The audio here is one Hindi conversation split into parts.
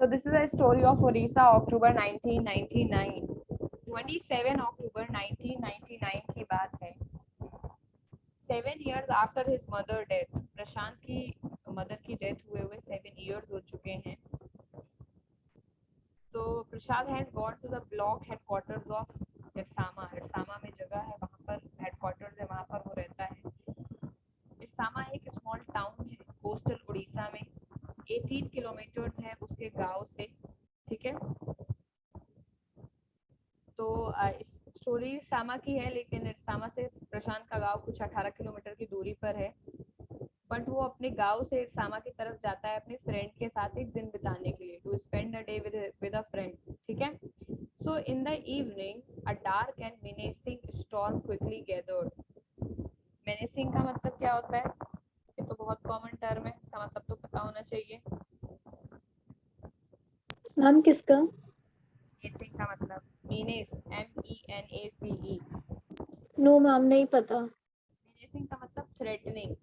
So this is a story of Orissa, October 1999. 27 October 1999 की बात है. 7 years after his mother death, प्रशांत की मदर की डेथ हुए 7 years हो चुके हैं. तो प्रशांत had gone to the block headquarters of इरसामा. इरसामा में जगह है, वहाँ पर हेडक्वार्टर्स है, वहाँ पर वो रहता है. इरसामा एक स्मॉल टाउन है कोस्टल उड़ीसा में. 18 किलोमीटर्स है उसके गांव से. ठीक है. तो इस स्टोरी इरसामा की है, लेकिन इरसामा से प्रशांत का गांव कुछ 18 किलोमीटर की दूरी पर है. बट वो अपने गांव से इरसामा की तरफ जाता है अपने फ्रेंड के साथ एक दिन बिताने के लिए, to spend a day with a friend. ठीक है. So in the evening a dark and menacing storm quickly gathered. Menacing का मतलब क्या होता है? ये तो बहुत कॉमन टर्म है, इसका मतलब तो पता होना चाहिए. मैम किसका? मेनेसिंग का मतलब मीनेस, MENACE. नो मैम नहीं पता. मेनेसिंग का मतलब थ्रेटनिंग,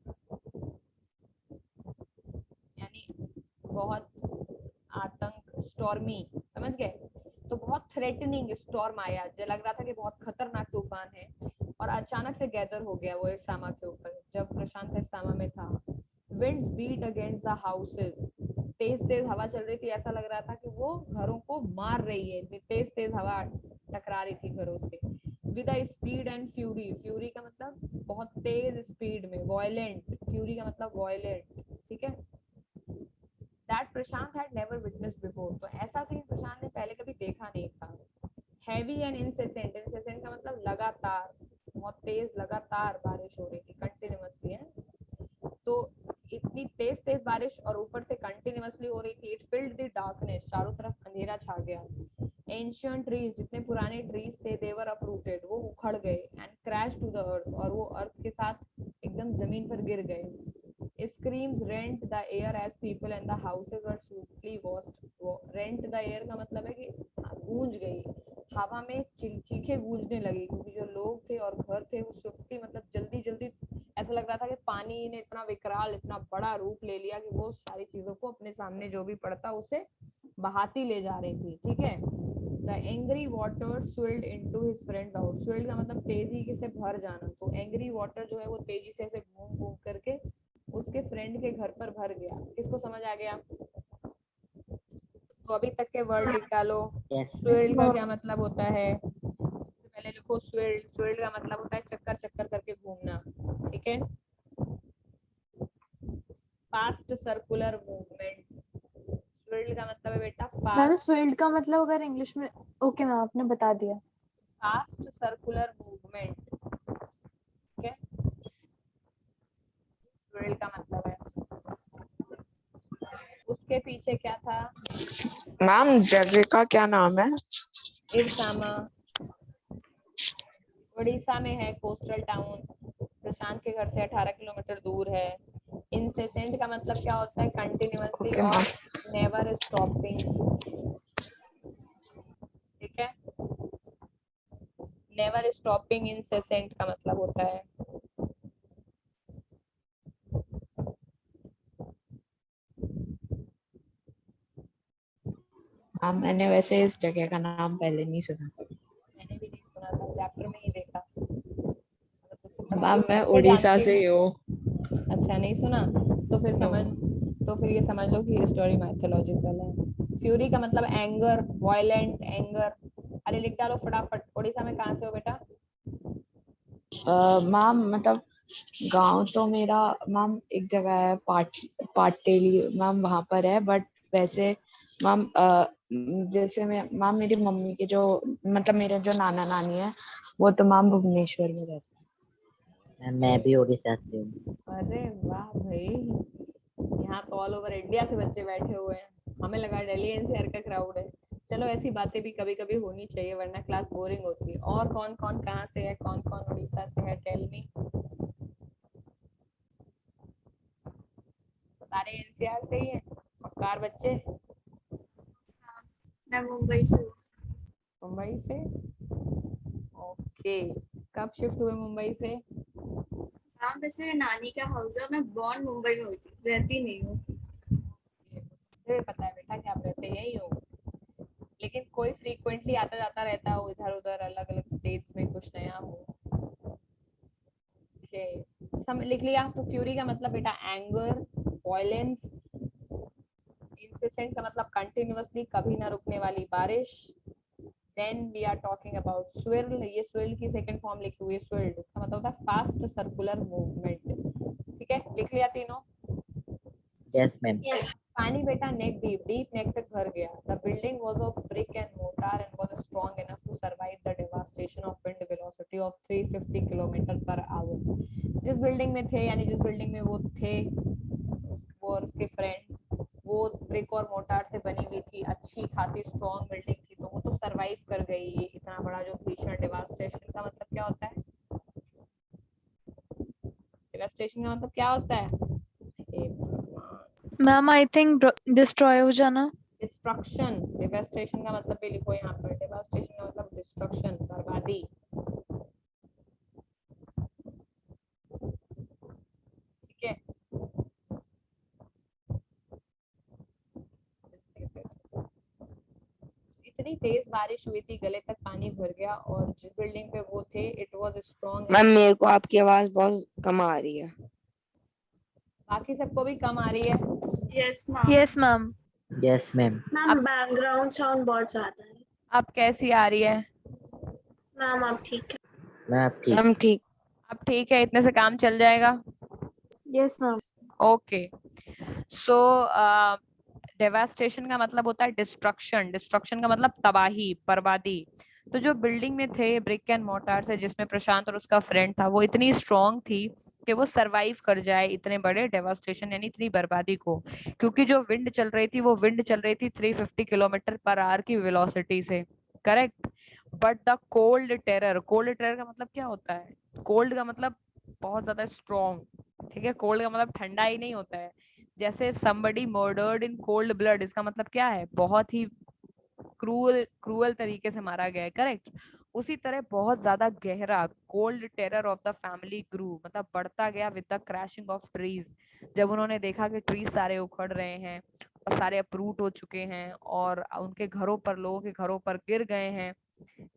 यानी बहुत आतंक. स्टॉर्मी, समझ गए? तो बहुत थ्रेटनिंग स्टॉर्म आया, जो लग रहा था कि बहुत खतरनाक तूफान है, और अचानक से गैदर हो गया वो इरसामा के ऊपर जब प्रशांत इरसामा में था. Winds beat against the houses. तेज तेज हवा चल रही थी, ऐसा लग रहा था कि वो घरों को मार रही है. तेज तेज हवा टकरा रही थी घरों से. With a speed and fury. Fury का मतलब बहुत तेज स्पीड में. वायलेंट, फ्यूरी का मतलब वायलेंट. ठीक है. That Prashant had never witnessed before. तो ऐसा सीन प्रशांत ने पहले कभी देखा नहीं था. Heavy and incessant. इंसेसेंट का मतलब लगातार, बहुत तेज लगातार बारिश हो रही थी, कंटिन्यूअसली है. तो इतनी तेज तेज बारिश और ऊपर से कंटिन्यूअसली हो रही थी. It filled the darkness. चारों तरफ अंधेरा छा गया. एंशियंट ट्रीज, जितने पुराने ट्रीज थे, दे वर अपरूटेड. वो उखड़ गए. And crash to the earth. और वो अर्थ के साथ एकदम जमीन पर गिर गए. Screams rent the air as people and the houses were swiftly washed. Rent the air का मतलब है कि गूंज गई हवा में, चीखें गूंजने लगी, क्योंकि जो लोग थे और घर थे वो स्विफ्टली मतलब जल्दी जल्दी, ऐसा लग रहा था कि पानी ने इतना विकराल, इतना बड़ा रूप ले लिया कि वो सारी चीजों को अपने सामने जो भी पड़ता उसे बहाती ले जा रही थी. ठीक है. The angry water swirled into his friend's house. Swirled का मतलब तेजी से भर जाना. तो angry water जो है वो तेजी से ऐसे घूम घूम करके उसके फ्रेंड के घर पर भर गया. किसको समझ आ गया? तो अभी तक के वर्ड लिख डालो. स्विर्ल्ड का क्या मतलब होता है? सबसे पहले लिखो स्विर्ल्ड. स्विर्ल्ड का मतलब होता है चक्कर चक्कर करके घूमना. ठीक है. Fast circular movements. स्विर्ल्ड का मतलब है बेटा मैम फास्ट. स्विल्ड का मतलब अगर इंग्लिश में, ओके मैम आपने बता दिया. Fast circular movement. ठीक है. स्विर्ल्ड का मतलब है. उसके पीछे क्या था? मैम जगह का क्या नाम है? इरसामा. उड़ीसा में है, कोस्टल टाउन. प्रशांत के घर से 18 किलोमीटर दूर है. इंसेसेंट का मतलब क्या होता है? कंटिन्यूअसली Okay, और नेवर स्टॉपिंग. ठीक है. नेवर स्टॉपिंग इंसेसेंट का मतलब होता है. मैंने वैसे इस जगह का नाम पहले नहीं सुना. मैंने भी नहीं सुना था, चैप्टर में ही देखा. मैम मैं उड़ीसा से ही हूँ. अच्छा, नहीं सुना तो फिर समझ, तो फिर ये समझ लो कि ये स्टोरी माइथोलॉजिकल है. फ्यूरी का मतलब एंगर, वायलेंट, एंगर. अरे लिख डालो फटाफट. उड़ीसा में कहाँ से हो बेटा? मैम मतलब गांव तो मेरा मैम एक जगह है पाटेली मैम, वहां पर है. बट वैसे मैम जैसे मैम मेरी मम्मी के जो मतलब मेरे जो नाना नानी है वो तो मैम भुवनेश्वर में रहते हैं. मैं भी उड़ीसा से हूँ. अरे वाह भाई, यहाँ तो ऑल ओवर इंडिया से बच्चे बैठे हुए हैं. हमें लगा दिल्ली एनसीआर का क्राउड है. चलो ऐसी बातें भी कभी कभी होनी चाहिए, वरना क्लास बोरिंग होती है. और कौन कौन कहाँ से है, कौन कौन उड़ीसा से है? Tell me. सारे एनसीआर से ही हैं मक्कार बच्चे. मैं मुंबई से हूँ. मुंबई से. ओके. कब शिफ्ट हुए मुंबई से? हाँ वैसे मेरे नानी का हाउस है. मैं बॉर्न मुंबई में हुई थी, रहती नहीं हूँ. मुझे पता है बेटा. बैठा क्या आप रहते यही हो, लेकिन कोई फ्रीक्वेंटली आता जाता रहता हो इधर उधर अलग अलग स्टेट्स में, कुछ नया हो। सम लिख लिया। तो फ्यूरी का मतलब बेटा एंगर, वॉयलेंस, इंसिस्टेंट का मतलब कंटिन्यूअसली, कभी ना रुकने वाली बारिश। Then we are talking about swirl, ये स्विर्ल की सेकंड फॉर्म लिखी हुई है स्विर्ल्ड, इसका मतलब होता है फास्ट सर्कुलर मूवमेंट। ठीक है, लिख लिया तीनों? Yes ma'am. पानी बेटा नेक डीप, डीप नेक तक भर गया। The building was of brick and mortar and was strong enough to survive the devastation of wind velocity of 350 kilometre per hour. जिस बिल्डिंग में थे, यानी जिस बिल्डिंग में वो थे, वो और उसके फ्रेंड, वो ब्रिक और मोर्टार से बनी हुई थी, अच्छी खासी स्ट्रांग बिल्डिंग थी, तो वो तो सरवाइव कर गई ये इतना बड़ा जो भीषण डेवास्टेशन। का मतलब क्या होता है? डेवास्टेशन का मतलब क्या होता है? मैम आई थिंक डिस्ट्रॉय हो जाना। डिस्ट्रक्शन। डेवास्टेशन का मतलब भी लिखो यहाँ पर, डेवास्टेशन का मतलब डिस्ट्रक्शन, बर्बादी। ठीक है, इतनी तेज बारिश हुई थी, गले तक पानी भर गया, और जिस बिल्डिंग पे वो थे इट वाज स्ट्रांग। मैम मेरे को आपकी आवाज बहुत कम आ रही है। बाकी सबको भी कम आ रही है? Yes ma'am. Yes ma'am. Yes ma'am. Ma'am background sound बहुत ज्यादा है। अब कैसी आ रही है? मैम आप ठीक है? मैं आप ठीक। मैम ठीक। अब ठीक है, इतने से काम चल जाएगा। Yes ma'am. ओके, सो डेवास्टेशन का मतलब होता है डिस्ट्रक्शन, डिस्ट्रक्शन का मतलब तबाही, बर्बादी। तो जो बिल्डिंग में थे ब्रिक एंड मोर्टार से, जिसमें प्रशांत और उसका फ्रेंड था, वो इतनी स्ट्रांग थी कि वो सरवाइव कर जाए इतने बड़े डेवास्टेशन यानी इतनी बर्बादी को, क्योंकि जो विंड चल रही थी वो विंड चल रही थी 350 किलोमीटर पर आवर की वेलोसिटी से, correct. But the cold terror, cold terror का मतलब क्या होता है? कोल्ड का मतलब बहुत ज्यादा स्ट्रॉन्ग, ठीक है। कोल्ड का मतलब ठंडा ही नहीं होता है। जैसे somebody murdered in cold blood, इसका मतलब क्या है? बहुत ही क्रूअल क्रूअल तरीके से मारा गया है, करेक्ट। उसी तरह बहुत ज्यादा गहरा cold terror of the family grew, मतलब बढ़ता गया with the crashing of trees. जब उन्होंने देखा कि ट्रीज सारे उखड़ रहे हैं और सारे अपरूट हो चुके हैं और उनके घरों पर, लोगों के घरों पर गिर गए हैं,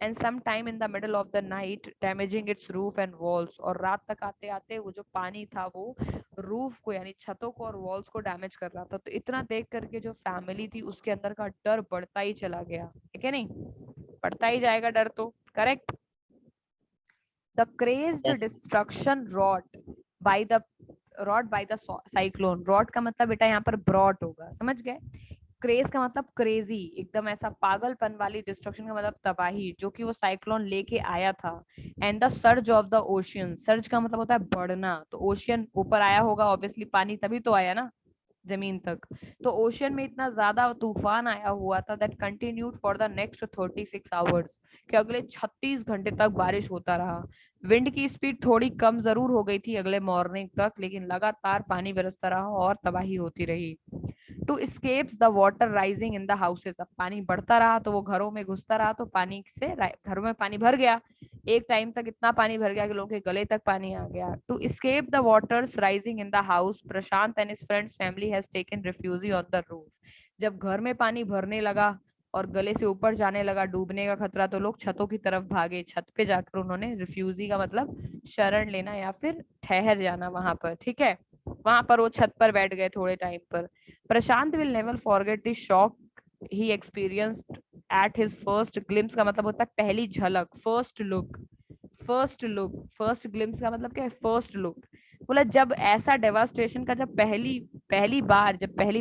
and some time in the middle of the night damaging its roof and walls, और रात तक आते आते वो जो पानी था वो रूफ को यानी छतों को और वॉल्स को डैमेज कर रहा था। तो इतना देख करके जो फैमिली थी उसके अंदर का डर बढ़ता ही चला गया, ठीक है नहीं? बढ़ता ही जाएगा डर तो, correct. The crazed Yes. Destruction wrought by the cyclone, wrought का मतलब बेटा यहाँ पर brought होगा, समझ गए? क्रेज का मतलब क्रेजी, एकदम ऐसा पागलपन वाली, डिस्ट्रक्शन का मतलब तबाही, जो कि वो साइक्लोन लेके आया था। And the surge of the ocean, surge का मतलब होता है बढ़ना, तो ओशियन ऊपर आया होगा ऑब्वियसली, पानी तभी तो आया ना जमीन तक। तो ओशियन में इतना ज्यादा तूफान आया हुआ था that continued for the next 36 hours, कि अगले 36 घंटे तक बारिश होता रहा। विंड की स्पीड थोड़ी कम जरूर हो गई थी अगले मॉर्निंग तक, लेकिन लगातार पानी बरसता रहा और तबाही होती रही। To escapes the water rising in the houses, अब पानी बढ़ता रहा तो वो घरों में घुसता रहा, तो पानी से घरों में पानी भर गया। एक टाइम तक इतना पानी भर गया कि लोगों के गले तक पानी आ गया। To escape the waters rising in the house, Prashant and his friends family has taken refugee on the roof. जब घर में पानी भरने लगा और गले से ऊपर जाने लगा, डूबने का खतरा, तो लोग छतों की तरफ भागे। छत पे जाकर उन्होंने रिफ्यूजी का मतलब शरण लेना या फिर ठहर जाना वहां पर, ठीक है। वहां पर वो छत पर बैठ गए थोड़े टाइम पर। Prashant will never forget the shock he experienced at his first glimpse, का मतलब होता है पहली झलक, first look. First look, first glimpse का मतलब क्या है? First look. बोला जब ऐसा डेवास्टेशन का जब पहली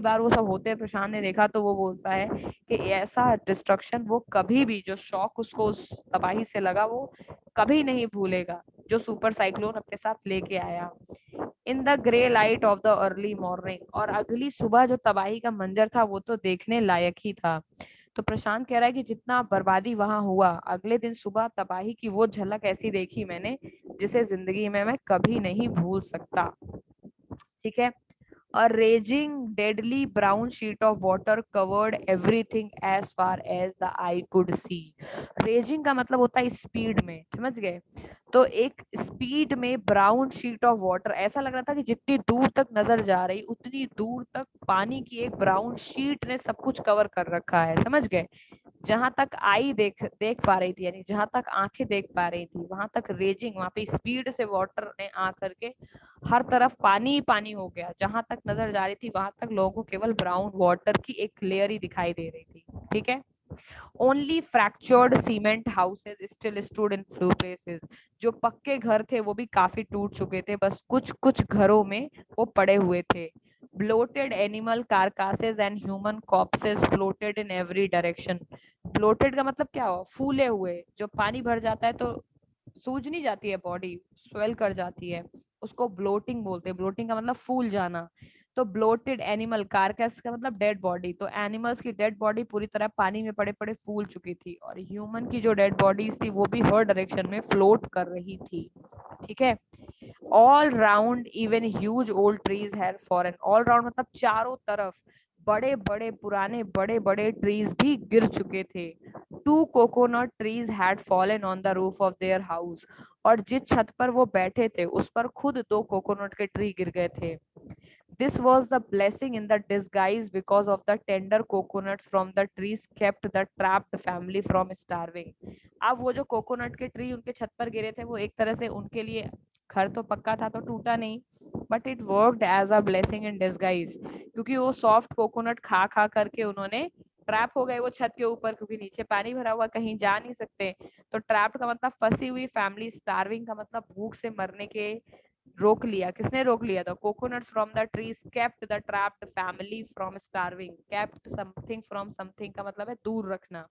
बार वो सब होते हैं प्रशांत ने देखा, तो वो बोलता है कि ऐसा डिस्ट्रक्शन वो कभी भी, जो शॉक उसको उस तबाही से लगा, वो कभी नहीं भूलेगा जो सुपर साइक्लोन अपने साथ लेके आया। In the grey light of the early morning, और अगली सुबह जो तबाही का मंजर था वो तो देखने लायक ही था। तो प्रशांत कह रहा है कि जितना बर्बादी वहां हुआ, अगले दिन सुबह तबाही की वो झलक ऐसी देखी मैंने जिसे जिंदगी में मैं कभी नहीं भूल सकता, ठीक है। A raging, deadly brown sheet of water covered everything as far as the eye could see. Raging का मतलब होता है स्पीड में, समझ गए? तो एक स्पीड में ब्राउन शीट ऑफ वाटर, ऐसा लग रहा था कि जितनी दूर तक नजर जा रही उतनी दूर तक पानी की एक ब्राउन शीट ने सब कुछ कवर कर रखा है, समझ गए? जहां तक आई देख देख पा रही थी, यानी जहां तक आंखें देख पा रही थी, वहां तक रेजिंग, वहां पे स्पीड से वाटर ने आ करके हर तरफ पानी ही पानी हो गया। जहां तक नजर जा रही थी वहां तक लोगों को केवल ब्राउन वाटर की एक लेयर ही दिखाई दे रही थी, ठीक है? Only fractured cement houses still stood in few places. जो पक्के घर थे वो भी काफी टूट चुके थे, बस कुछ कुछ घरों में वो पड़े हुए थे। Bloated animal carcasses and human corpses floated in every direction. Bloated का मतलब क्या हो? फूले हुए। जो पानी भर जाता है तो सूज नहीं जाती है बॉडी, स्वेल कर जाती है, उसको ब्लोटिंग बोलते हैं। ब्लोटिंग का मतलब फूल जाना। तो ब्लोटेड एनिमल, कारकस का मतलब डेड बॉडी, तो एनिमल्स की डेड बॉडी पूरी तरह पानी में पड़े पड़े फूल चुकी थी, और ह्यूमन की जो डेड बॉडीज थी वो भी हर डायरेक्शन में फ्लोट कर रही थी, ठीक है? All round even huge old trees had fallen. All round मतलब चारों तरफ बड़े बड़े पुराने बड़े बड़े ट्रीज भी गिर चुके थे। 2 coconut trees had fallen on the roof of their house. और जिस छत पर वो बैठे थे उस पर खुद 2 कोकोनट के ट्री गिर गए थे। This was the blessing in the disguise because of the tender coconuts from the trees kept the trapped family from starving. अब वो जो कोकोनट के ट्री उनके छत पर गिरे थे वो एक तरह से उनके लिए, घर तो पक्का था तो टूटा नहीं, but it worked as a blessing in disguise, क्योंकि वो सॉफ्ट कोकोनट खा खा करके उन्होंने ट्रैप हो गए वो छत के ऊपर, क्योंकि नीचे पानी भरा हुआ, कहीं जा नहीं सकते। तो ट्रैप्ड का मतलब फंसी हुई फैमिली, स्टार्विंग का मतलब भूख से मरने के रोक लिया। किसने रोक लिया था? Coconuts from the trees kept the trapped family from starving. Kept something from something का मतलब है दूर रखना।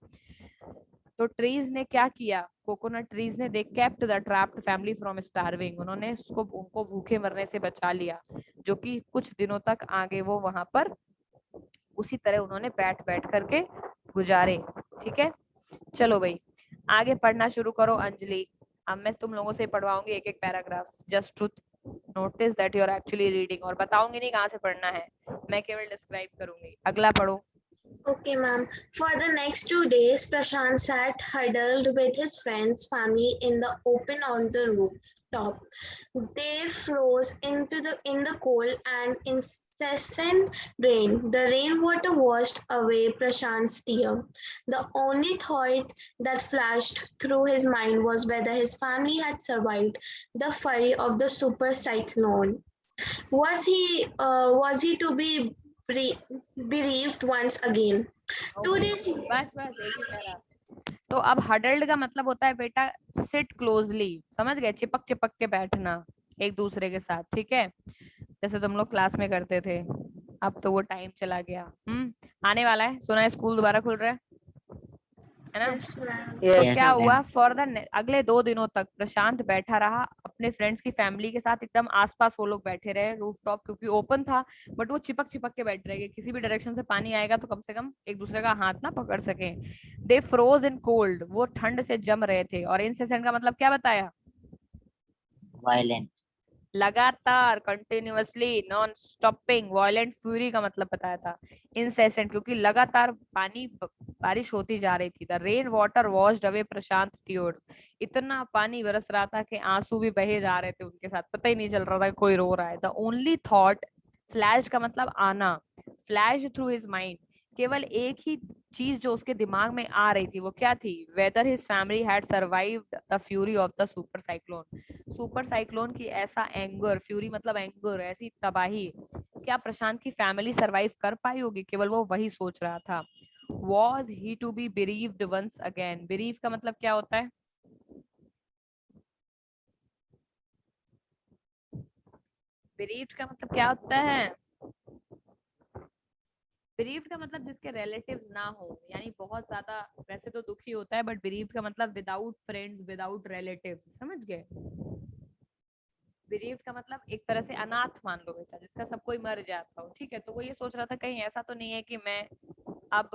तो ट्रीज ने क्या किया? कोकोनट ट्रीज ने they kept the trapped family from starving. उन्होंने उनको भूखे मरने से बचा लिया, जो कि कुछ दिनों तक आगे वो वहां पर उसी तरह उन्होंने बैठ बैठ करके गुजारे, ठीक है? चलो भाई आगे पढ़ना शुरू करो। अंजलि, अब मैं तुम लोगों से पढ़वाऊंगी एक एक paragraph, just to notice that you are actually reading, और बताऊंगी नहीं कहाँ से पढ़ना है, मैं केवल डिस्क्राइब करूंगी। अगला पढ़ो। Okay, ma'am. For the next 2 days, Prashant sat huddled with his friends' family in the open on the rooftop. They froze in the cold and incessant rain. The rainwater washed away Prashant's tear. The only thought that flashed through his mind was whether his family had survived the fury of the super cyclone. Was he to be bereaved once again? 2 days. बस बस एक ही पैरा। तो अब हडल्ड का मतलब होता है बेटा सिट क्लोजली, समझ गए? चिपक चिपक के बैठना एक दूसरे के साथ, ठीक है? जैसे तुम लोग क्लास में करते थे। अब तो वो टाइम चला गया। आने वाला है, सुना है स्कूल दोबारा खुल रहा है ना? Yes, ma'am. तो Yes, क्या ma'am. हुआ? फॉर द अगले 2 दिनों तक प्रशांत बैठा रहा अपने फ्रेंड्स की फैमिली के साथ, एकदम आसपास वो लोग बैठे रहे रूफटॉप, क्योंकि ओपन था, बट वो चिपक चिपक के बैठ रहे कि किसी भी डायरेक्शन से पानी आएगा तो कम से कम एक दूसरे का हाथ ना पकड़ सके। दे फ्रोज इन कोल्ड, वो ठंड से जम रहे थे। और इनसेसेंट का मतलब क्या बताया? Violent. लगातार, continuously, non stopping. Violent fury का मतलब बताया था। इनसेसेंट क्योंकि लगातार पानी बारिश होती जा रही थी। The rain water washed away Prashant tears, इतना पानी बरस रहा था कि आंसू भी बहे जा रहे थे उनके साथ, पता ही नहीं चल रहा था कि कोई रो रहा है। द ओनली थॉट, फ्लैश का मतलब आना, फ्लैश थ्रू हिज माइंड, केवल एक ही चीज जो उसके दिमाग में आ रही थी वो क्या थी? Weather his family had survived the fury of the super cyclone. Super cyclone की ऐसा एंगर, फ्यूरी मतलब एंगर, ऐसी तबाही, क्या प्रशांत की फैमिली सरवाइव कर पाई होगी? केवल वो वही सोच रहा था। Was he to be bereaved once again? bereave का मतलब क्या होता है? bereaved का मतलब क्या होता है? bereaved का मतलब जिसके रिलेटिव्स ना हो, यानी बहुत ज्यादा, वैसे तो दुखी होता है, बट bereaved का मतलब विदाउट फ्रेंड्स, विदाउट रिलेटिव्स, समझ गए? bereaved का मतलब एक तरह से अनाथ मान लो बेटा, जिसका सब कोई मर जाता हो, ठीक है? तो वो ये सोच रहा था कहीं ऐसा तो नहीं है कि मैं अब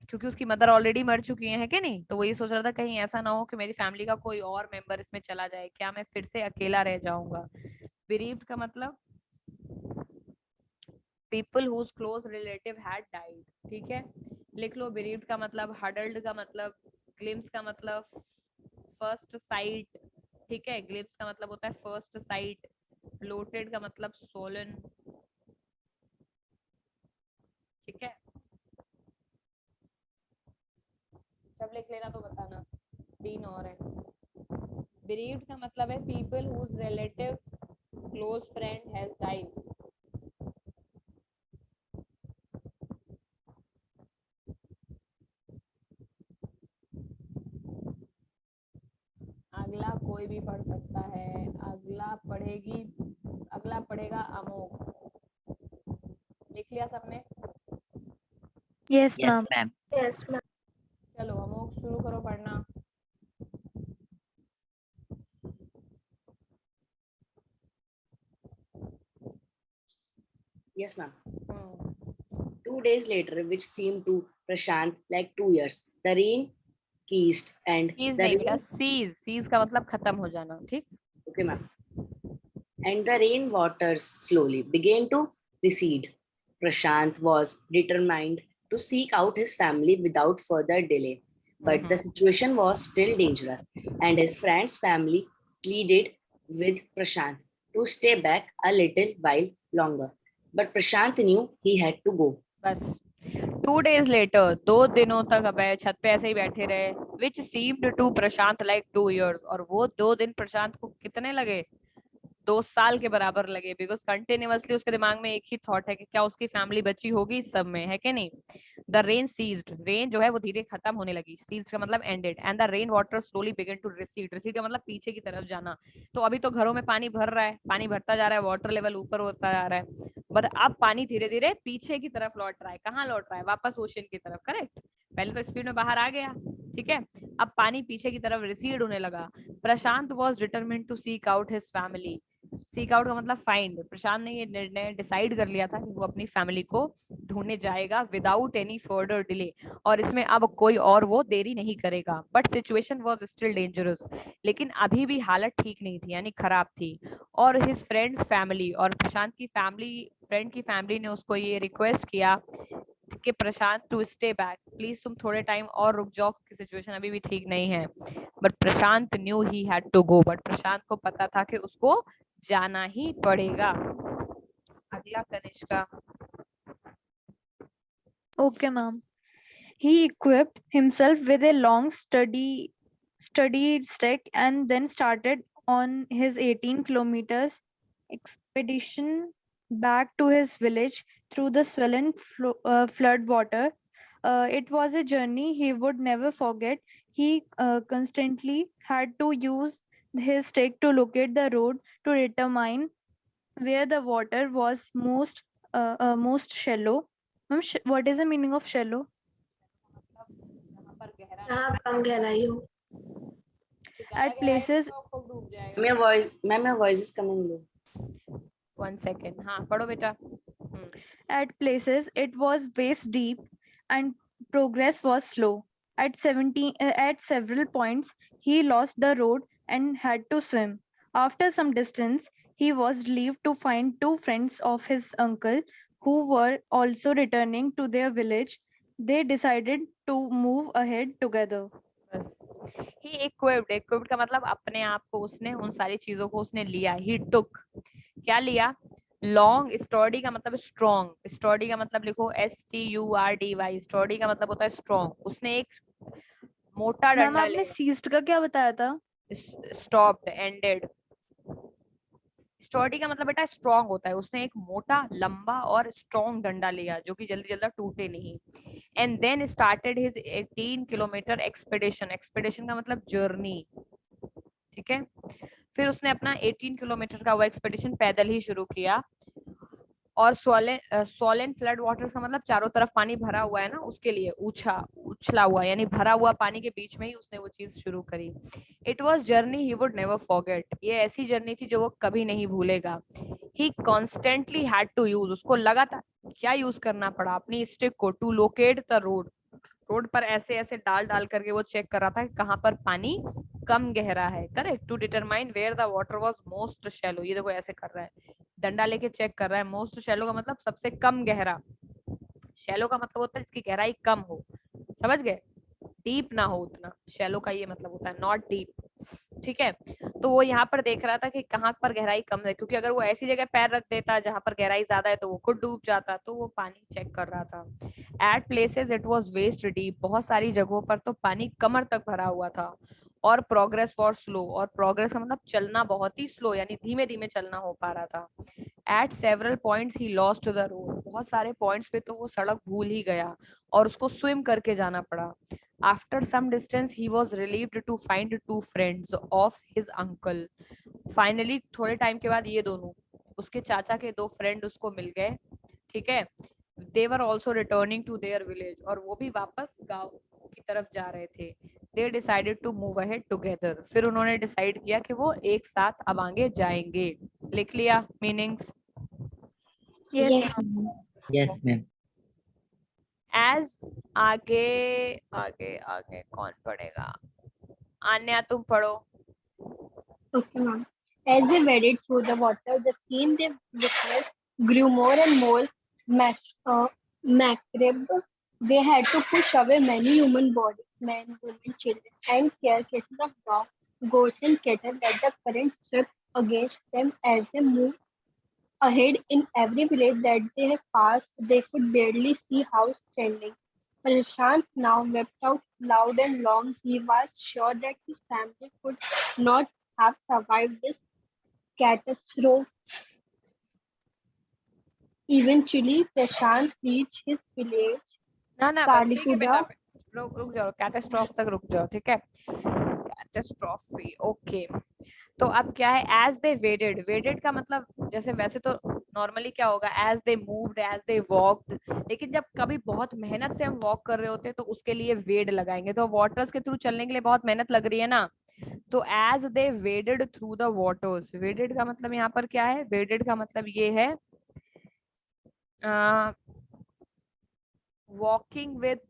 क्योंकि उसकी मदर ऑलरेडी मर चुकी है कि नहीं, तो वो ये सोच रहा था कहीं ऐसा ना हो कि मेरी फैमिली का कोई और मेंबर इसमें चला जाए, क्या मैं फिर से अकेला रह जाऊंगा? bereaved का मतलब people whose close relative had died, ठीक है। लिख लो bereaved का मतलब, huddled का मतलब, glimpse का मतलब फर्स्ट साइट, ठीक है। glimpse का मतलब होता है फर्स्ट साइट, bloated का मतलब swollen, ठीक है। सब लिख लेना तो बताना, 3 और है। bereaved का मतलब है people whose relative close friend has died, अगला कोई भी पढ़ सकता है, अगला पढ़ेगी, अगला पढ़ेगा अमोक। लिख लिया सबने? Yes, Yes, ma'am. ma'am. Yes, ma'am. चलो अमोक शुरू करो पढ़ना। Yes, ma'am. Hmm, 2 days later, which seemed to Prashant like 2 years, the rain ceased and cease the नहीं बेटा, rain. सीज, सीज का मतलब खत्म हो जाना, ठीक। Okay, ma'am. And the rain waters slowly began to recede. Prashant was determined to seek out his family without further delay. But the situation was still dangerous, and his friend's family pleaded with Prashant to stay back a little while longer. But Prashant knew he had to go. बस 2 days later, 2 दिनों तक अब छत पे ऐसे ही बैठे रहे, which seemed to Prashant like 2 years, और वो 2 दिन प्रशांत को कितने लगे, 2 साल के बराबर लगे, बिकॉज कंटिन्यूअसली उसके दिमाग में एक ही थॉट है कि क्या उसकी फैमिली बची होगी सब में, है कि नहीं। द रेन सीज्ड, रेन जो है वो धीरे खत्म होने लगी, सीज्ड का मतलब ended, and the rain water slowly began to recede, recede का मतलब पीछे की तरफ जाना। तो अभी तो घरों में पानी भर रहा है, पानी भरता जा रहा है, वाटर लेवल ऊपर होता जा रहा है, बट अब पानी धीरे धीरे पीछे की तरफ लौट रहा है। कहाँ लौट रहा है? वापस ओशन की तरफ, करेक्ट। पहले तो स्पीड में बाहर आ गया, ठीक है, अब पानी पीछे की तरफ रिसीड होने लगा। Prashant was determined to seek out his family, seek out का मतलब फाइंड। प्रशांत ने ये निर्णय डिसाइड कर लिया था कि वो अपनी फैमिली को ढूंढने जाएगा विदाउट एनी फर्दर डिले, और इसमें अब कोई और वो देरी नहीं करेगा। But situation was still dangerous, लेकिन अभी भी हालत ठीक नहीं थी, यानी खराब थी। और हिज फ्रेंड्स फैमिली, और प्रशांत की फैमिली, फ्रेंड की फैमिली ने उसको ये रिक्वेस्ट किया कि प्रशांत टू स्टे बैक, प्लीज तुम थोड़े टाइम और रुक जाओ क्योंकि सिचुएशन अभी भी ठीक नहीं है। But Prashant knew he had to go, but Prashant को पता था कि उसको जाना ही पड़ेगा। अगला Kanishka. Okay, ma'am. He equipped himself with a long studied stick and then started on his 18 kilometers expedition back to his village through the swollen flood water. It was a journey he would never forget. He constantly had to use his stick to locate the road to determine where the water was most shallow. Ma'am, what is the meaning of shallow? जहाँ पर गहरा जहाँ कम गहराई हो। तो ज्यादा At गहराई में places तो खूब डूब जाएगा। Ma'am, your voice is coming low. 1 second, हाँ पढ़ो बेटा। At places, it was waist deep and progress was slow. At several points, he lost the road and had to swim. After some distance, he was relieved to find two friends of his uncle who were also returning to their village. They decided to move ahead together. बस ही इक्विप्ड, इक्विप्ड का मतलब अपने आप को उसने उन सारी चीजों को उसने लिया, ही टुक, क्या लिया? लॉन्ग, स्टर्डी का मतलब स्ट्रॉन्ग, स्टर्डी का मतलब लिखो STURDY, स्टर्डी का मतलब होता है स्ट्रॉन्ग। उसने एक मोटा मैम डंडा आपने लिया, सीज्ड का क्या बताया था? Stopped, ended. स्टर्डी का मतलब बेटा स्ट्रॉन्ग होता है, उसने एक मोटा लंबा और स्ट्रॉन्ग डंडा लिया जो कि जल्दी जल्दी टूटे नहीं। And then started his 18 kilometre expedition, expedition का मतलब जर्नी, ठीक है। फिर उसने अपना 18 किलोमीटर का वो एक्सपेडिशन पैदल ही शुरू किया। और सोलेन फ्लड वाटर्स का मतलब चारों तरफ पानी भरा हुआ है ना, उसके लिए उछला हुआ, यानी भरा हुआ पानी के बीच में ही उसने वो चीज शुरू करी। It was journey he would never forget, ये ऐसी जर्नी थी जो वो कभी नहीं भूलेगा। ही कॉन्स्टेंटली हैड टू यूज, उसको लगा था क्या यूज करना पड़ा, अपनी स्टिक को, to locate the road, road पर ऐसे ऐसे डाल डाल करके वो चेक कर रहा था कि कहाँ पर पानी कम गहरा है, correct. To determine where the water was most shallow, ये देखो ऐसे कर रहा है, डंडा लेके चेक कर रहा है। मोस्ट शैलो का मतलब सबसे कम गहरा, शैलो का मतलब होता है जिसकी गहराई कम हो, समझ गए, डीप ना हो उतना, शैलो का ये मतलब होता है नॉट डीप, ठीक है। तो वो यहाँ पर देख रहा था कि कहाँ पर गहराई कम है, क्योंकि अगर वो ऐसी जगह पैर रख देता जहां पर गहराई ज्यादा है तो वो खुद डूब जाता, तो वो पानी चेक कर रहा था। At places it was waist deep, बहुत सारी जगहों पर तो पानी कमर तक भरा हुआ था। और प्रोग्रेस फॉर स्लो, और प्रोग्रेस का मतलब चलना बहुत ही स्लो, यानी धीमे धीमे चलना हो पा रहा था। Eight several points he lost the road, बहुत सारे पॉइंट्स पे तो वो सड़क भूल ही गया और उसको स्विम करके जाना पड़ा। After some distance, he was relieved to find two friends of his uncle. Finally, थोड़े टाइम के बाद ये दोनों, उसके चाचा के दो फ्रेंड उसको मिल गए, ठीक है। They were also returning to their village, और वो भी वापस गांव की तरफ जा रहे थे। They decided to move ahead together. फिर उन्होंने डिसाइड किया कि वो एक साथ अब आगे जाएंगे। लिख लिया meanings? Yes, Yes, ma'am. ma'am. Yes, ma'am. As आगे आगे आगे कौन पढ़ेगा? आन्या तुम पढ़ो। Okay, ma'am. As they waded through the water, the scene they witnessed grew more and more macabre. They had to push away many human bodies, men, women, children, and carcasses of dogs, goats, and cattle that the current swept against them as they moved ahead. In every village that they had passed, they could barely see house standing. Prashant now wept out loud and long. He was sure that his family could not have survived this catastrophe. Eventually, Prashant reached his village, ना ना बस ठीक है बेटा, Kalikuda. रुक जाओ, कैटास्ट्रॉफ तक रुक जाओ, ठीक है। Catastrophe, okay. तो अब क्या है, एज दे वेडेड, वेडेड का मतलब जैसे वैसे तो नॉर्मली क्या होगा, as they moved, as they walked, लेकिन जब कभी बहुत मेहनत से हम वॉक कर रहे होते हैं तो उसके लिए वेड लगाएंगे। तो वाटर्स के थ्रू चलने के लिए बहुत मेहनत लग रही है ना, तो as they waded through the waters, waded का मतलब यहाँ पर क्या है, वेडेड का मतलब ये है walking with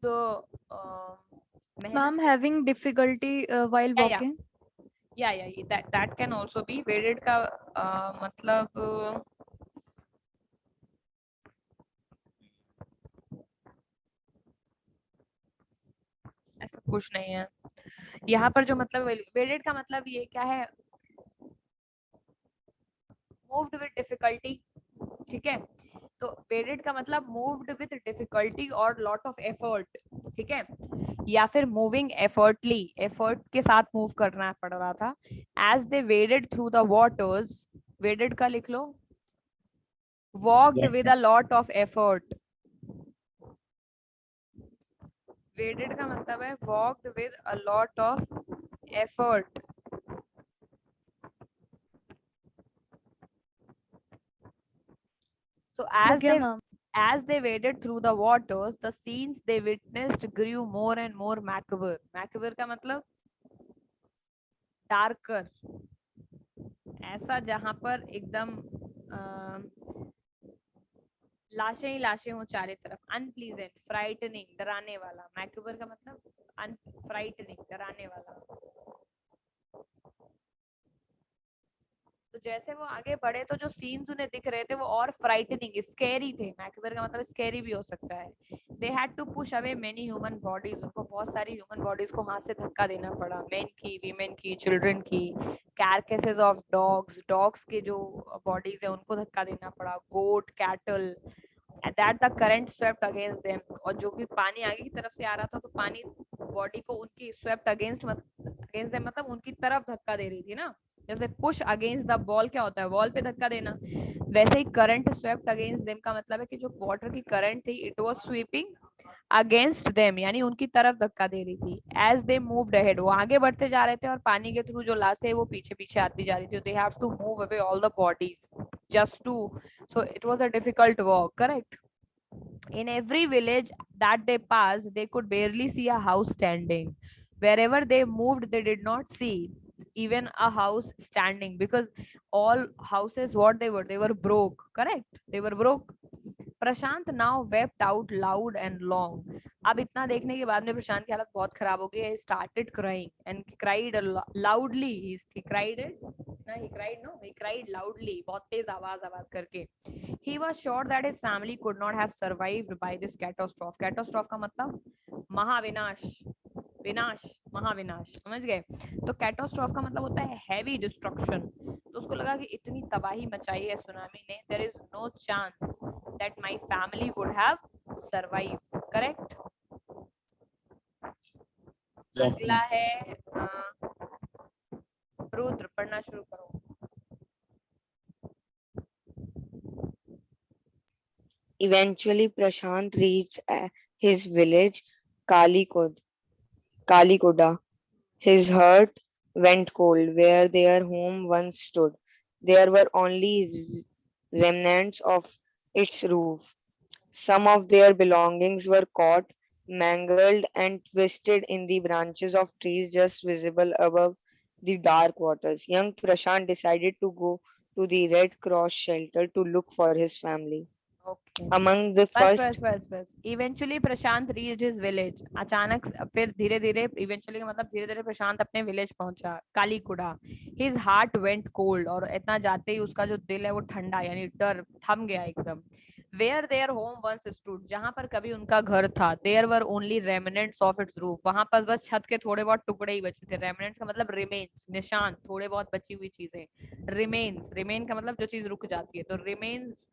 Ma'am, having difficulty while या walking. या that can also be वेडेड का मतलब ऐसा कुछ नहीं है यहाँ पर। जो मतलब वेडेड का मतलब ये क्या है, मूव्ड विद डिफिकल्टी, ठीक है। तो वेडेड का मतलब मूव्ड विद डिफिकल्टी और लॉट ऑफ एफर्ट, ठीक है, या फिर मूविंग एफर्टली, एफर्ट के साथ मूव करना पड़ रहा था। As they waded through the waters, waded का लिख लो, walked Yes, with ma'am. A lot of effort. Waded का मतलब है walked with a lot of effort. So Okay, ma'am. as they waded through the waters, the scenes they witnessed grew more and more macabre. Macabre का मतलब darker, ऐसा जहां पर एकदम लाशें ही लाशें हो चारों तरफ। अनप्लीजेंट, फ्राइटनिंग, डराने वाला। मैक्यूबर का मतलब फ्राइटनिंग, डराने वाला। तो जैसे वो आगे बढ़े तो जो सीन्स उन्हें दिख रहे थे वो और फ्राइटनिंग, स्कैरी थे। मैक्यूबर का मतलब स्कैरी भी हो सकता है। They had to push away many human bodies, उनको बहुत सारी ह्यूमन बॉडीज को हाथ से धक्का देना पड़ा। मेन की, वीमेन की, चिल्ड्रन की। कैरकेसेस ऑफ डॉग्स, डॉग्स के जो बॉडीज है उनको धक्का देना पड़ा। गोट, cattle, that the current swept against them, और जो भी पानी आगे की तरफ से आ रहा था तो पानी बॉडी को उनकी swept against them मतलब उनकी तरफ धक्का दे रही थी ना। जैसे पुश अगेंस्ट द बॉल क्या होता है, वॉल पे धक्का देना, वैसे ही करंट स्वेप्ट अगेंस्ट देम का मतलब है कि जो वाटर की करंट थी it was sweeping against them, यानी उनकी तरफ धक्का दे रही थी। एज दे मूव्ड अहेड, वो आगे बढ़ते जा रहे थे और पानी के थ्रू जो लाशें वो पीछे पीछे आती जा रही थी। They have to move away all the bodies just to, so it was a difficult walk, correct? In every village that they passed, they could barely see a house standing. Wherever they moved, they did not see even a house standing, because all houses, what they were broke, correct? They were broke. Prashant now wept out loud and long. अब इतना देखने के बाद में प्रशांत की हालत बहुत खराब हो गई है। Started crying and cried loudly. He cried ना, he cried loudly, बहुत तेज आवाज करके। He was sure that his family could not have survived by this catastrophe. Catastrophe का मतलब महाविनाश, विनाश, महाविनाश, समझ गए। तो कैटास्ट्रॉफ का मतलब होता है हैवी डिस्ट्रक्शन। तो उसको लगा कि इतनी तबाही मचाई है सुनामी ने, there is no chance that my family would have survived. Correct. अगला है रुद्र, पढ़ना शुरू करो। Eventually, Prashant reached his village, Kalikoda. His heart went cold where their home once stood. There were only remnants of its roof. Some of their belongings were caught, mangled, and twisted in the branches of trees just visible above the dark waters. Young Prashant decided to go to the Red Cross shelter to look for his family. Okay. Among the first बस इवेंचुअली प्रशांत रीच्ड हिज विलेज। अचानक फिर धीरे धीरे, इवेंचुअली का मतलब धीरे धीरे प्रशांत अपने विलेज पहुंचा, कालीकुड़ा। हिज हार्ट वेंट कोल्ड, और इतना जाते ही उसका जो दिल है वो ठंडा, यानी डर थम गया एकदम। Where their home once stood, जहां पर कभी उनका घर था। There were only remnants of its roof, वहां पर बस छत के थोड़े बहुत टुकड़े ही बचे थे। रेमिनेंट्स का मतलब रिमेन्स, निशान, थोड़े बहुत बची हुई चीजें। रिमेन्स, रिमेन का मतलब जो चीज रुक जाती है। तो रिमेन्स,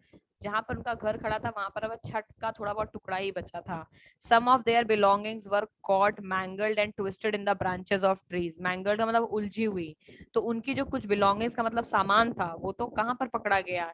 जहां पर उनका घर खड़ा था वहां पर अब छत का थोड़ा बहुत टुकड़ा ही बचा था। Some of their belongings were caught, mangled and twisted in the branches of trees. Mangled का मतलब उलझी हुई। तो उनकी जो कुछ बिलोंगिंग्स का मतलब सामान था वो तो कहाँ पर पकड़ा गया,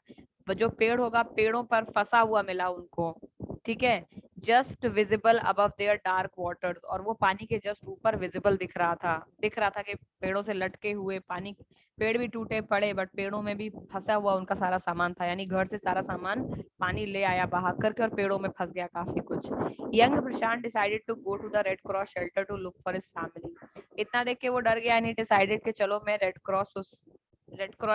जो पेड़ होगा पेड़ों पर फंसा हुआ मिला उनको। ठीक है। Just visible above their dark waters, और वो पानी के जस्ट ऊपर विजिबल दिख रहा था कि पेड़ों से लटके हुए पानी, पेड़ भी टूटे पड़े बट पेड़ों में भी फंसा हुआ उनका सारा सामान था। यानी घर से सारा सामान पानी ले आया बहा करके और पेड़ों में फंस गया काफी कुछ। Young Prashant decided to go to the red cross shelter to look for his family. इतना देख के वो डर गया, एंड डिसाइडेड कि चलो मैं रेड क्रॉस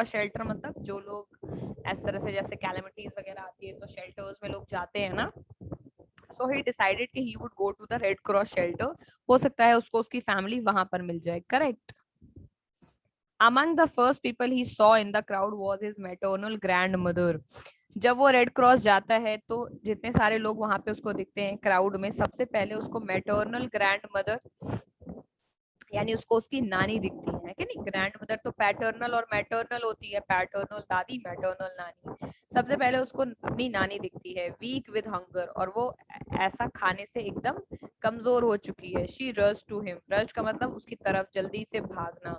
शेल्टर मतलब जो लोग इस तरह से जैसे कैलेमिटीज वगैरह आती है तो शेल्टर्स में लोग जाते हैं ना। So he decided कि he would go to the Red Cross shelter. हो सकता है उसको उसकी फैमिली वहां पर मिल जाए। Correct. Among the first people he saw in the crowd was his maternal grandmother. जब वो रेड क्रॉस जाता है तो जितने सारे लोग वहां पे उसको दिखते हैं क्राउड में, सबसे पहले उसको मैटरनल ग्रैंड मदर, यानी उसको उसकी नानी दिखती है कि नहीं। ग्रैंड मदर तो पैटर्नल और मैटरनल होती है, पैटर्नल दादी, मैटरनल नानी। सबसे पहले उसको अपनी नानी दिखती है, वीक विद हंगर, और वो ऐसा खाने से एकदम कमजोर हो चुकी है। She rush to him, rush का मतलब उसकी तरफ जल्दी से भागना।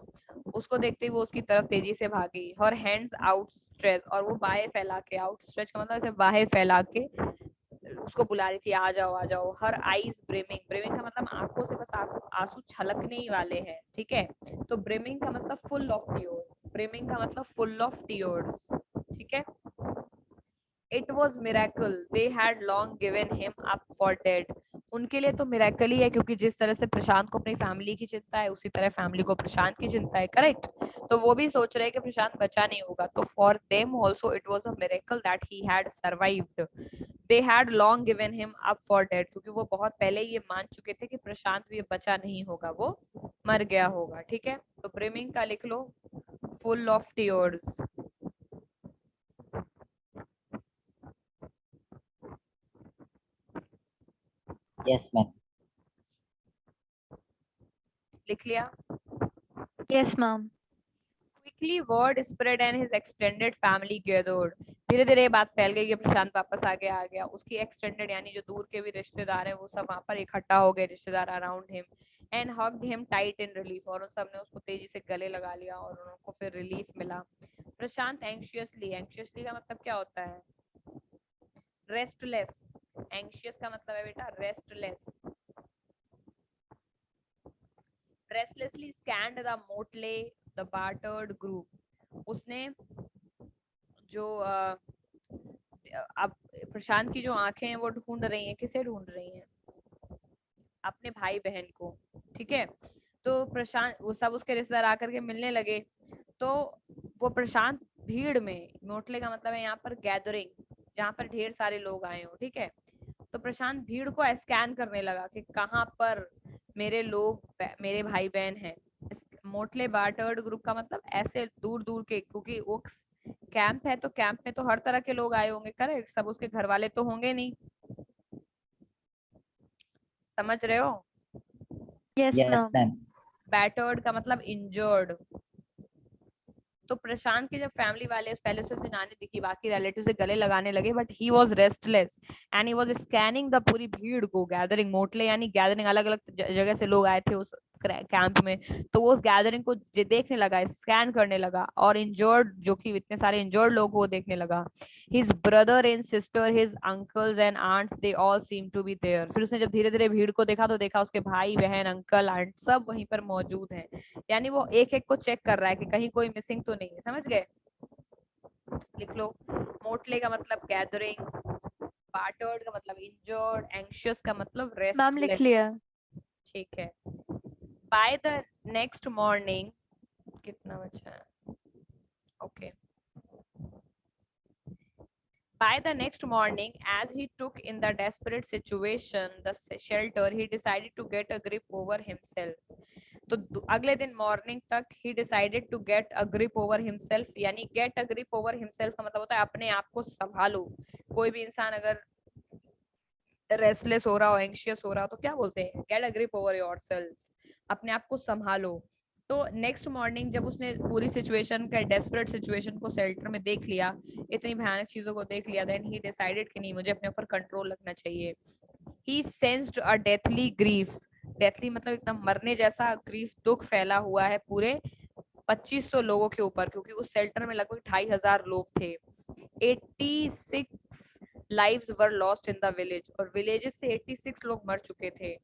उसको देखते ही वो उसकी तरफ तेजी से भागी। हर हैंड्स आउटस्ट्रेच, और वो बाहें फैला के, आउटस्ट्रेच का मतलब ऐसे बाहें फैला के उसको बुला रही थी, आ जाओ आ जाओ। हर आईज ब्रिमिंग, ब्रिमिंग का मतलब आंखों से बस आंसू छलकने ही वाले हैं। ठीक है। तो ब्रिमिंग का मतलब फुल ऑफ टीयर्स, ब्रिमिंग का मतलब फुल ऑफ टीयर्स। ठीक है। It was miracle. They had long given him up for dead. उनके लिए तो मिरेकल ही है, क्योंकि जिस तरह से प्रशांत को अपनी फैमिली की चिंता है उसी तरह फैमिली को प्रशांत की चिंता है। करेक्ट। तो वो भी सोच रहे हैं कि प्रशांत बचा नहीं होगा। तो for them also it was a miracle that he had survived. They had long given him up for dead, क्योंकि वो बहुत पहले ये मान चुके थे कि प्रशांत भी बचा नहीं होगा, वो मर गया होगा। ठीक है। तो ब्रिमिंग का लिख लो full of tears. Yes, ma'am. लिख लिया। Yes, ma'am. Quickly word spread and his extended family gathered. धीरे धीरे ये बात फैल गई कि प्रशांत वापस आ गया। उसकी एक्सटेंडेड यानी जो दूर के भी रिश्तेदार हैं वो सब वहां पर इकट्ठा हो गए, रिश्तेदार around him, and hugged him tight in relief, और उन सब ने उसको तेजी से गले लगा लिया और उनको फिर रिलीफ मिला। प्रशांत एंग्शियसली, एंग्शियसली का मतलब क्या होता है? रेस्टलेस। एंग्शियस का मतलब है बेटा restless. Restlessly scanned the मोटले the battered group. उसने जो अब प्रशांत की जो आंखें हैं वो ढूंढ रही हैं, किसे ढूंढ रही हैं? अपने भाई बहन को। ठीक है। तो प्रशांत, वो सब उसके रिश्तेदार आकर के मिलने लगे। तो वो प्रशांत भीड़ में, मोटले का मतलब है यहाँ पर गैदरिंग, जहाँ पर ढेर सारे लोग आए हो, ठीक है। तो प्रशांत भीड़ को स्कैन करने लगा कि कहाँ पर मेरे लोग मेरे भाई बहन हैं। मोटले बार्टर्ड ग्रुप का मतलब ऐसे दूर दूर के, क्योंकि वो कैंप है तो कैंप में तो हर तरह के लोग आए होंगे, करेक्ट, सब उसके घर वाले तो होंगे नहीं, समझ रहे हो। Yes, Yes, ma'am. ma'am. Battered का मतलब इंजर्ड। तो प्रशांत के जब फैमिली वाले पहले से उसे नानी दिखी, बाकी रिलेटिव से गले लगाने लगे, but he was restless and he was scanning the पूरी भीड़ को, गैदरिंग मोटले यानी गैदरिंग, अलग अलग जगह से लोग आए थे उस कैंप में, तो वो उस गैदरिंग को देखने लगा, स्कैन करने लगा, और इंजर्ड, जो कि इतने सारे इंजर्ड लोग वो देखने लगा। His brother and sister, his uncles and aunts, they all seem to be there. फिर उसने जब धीरे धीरे भीड़ को देखा तो देखा उसके भाई बहन, अंकल आंट सब वहीं पर मौजूद हैं। यानी वो एक एक को चेक कर रहा है कि कहीं कोई मिसिंग तो नहीं है, समझ गए। लिख लो, मोटले का मतलब गैदरिंग, बाटर्ड का मतलब इंजर्ड, एंग्शियस का मतलब Ma'am, लिख रेस्टलेस, लिया. ठीक है। बाय द नेक्स्ट मॉर्निंग, कितना बचा है, okay. By the next morning, as he took in the desperate situation, the shelter, he decided to get a grip over himself. तो अगले दिन मॉर्निंग तक he decided to get a grip over himself, यानी get a grip over himself का मतलब होता है अपने आप को संभालो। कोई भी इंसान अगर रेस्टलेस हो रहा हो, एंग्शियस हो रहा हो, तो क्या बोलते हैं, get a grip over yourself, अपने आप को संभालो। तो नेक्स्ट मॉर्निंग जब उसने पूरी सिचुएशन का, डेस्परेट सिचुएशन को शेल्टर में देख लिया, इतनी भयानक चीजों को देख लिया, देन ही डिसाइडेड कि नहीं, मुझे अपने ऊपर कंट्रोल रखना चाहिए। ही सेंस्ड अ डेथली ग्रीफ, डेथली मतलब एकदम मरने जैसा ग्रीफ, दुख फैला हुआ है पूरे 2500 लोगों के ऊपर, क्योंकि उस शेल्टर में लगभग 2500 लोग थे। 86 lives were lost in the village, और villages से 86 लोग मर चुके थे।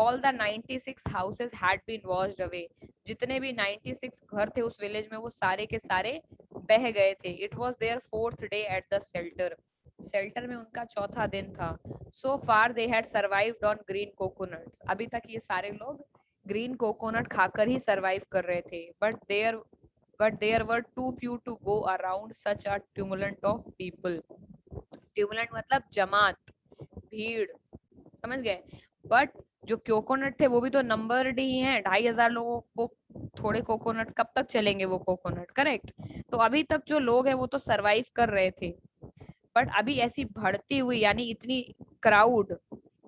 All the 96 houses had been washed away, जितने भी 96 घर थे उस विलेज में वो सारे के सारे बह गए थे। It was their 4th day at the shelter, shelter में उनका 4था दिन था। So far they had survived on green coconuts, अभी तक ये सारे लोग ग्रीन कोकोनट खाकर ही सरवाइव कर रहे थे। but there were too few to go around such a tumult of people, ट्यूमुलेंट मतलब जमात, भीड़, समझ गए। बट जो कोकोनट थे वो भी तो नंबर्ड ही हैं, 2500 लोगों को थोड़े कोकोनट कब तक चलेंगे वो कोकोनट, करेक्ट। तो अभी तक जो लोग हैं वो तो सरवाइव कर रहे थे, बट अभी ऐसी बढ़ती हुई, यानी इतनी क्राउड,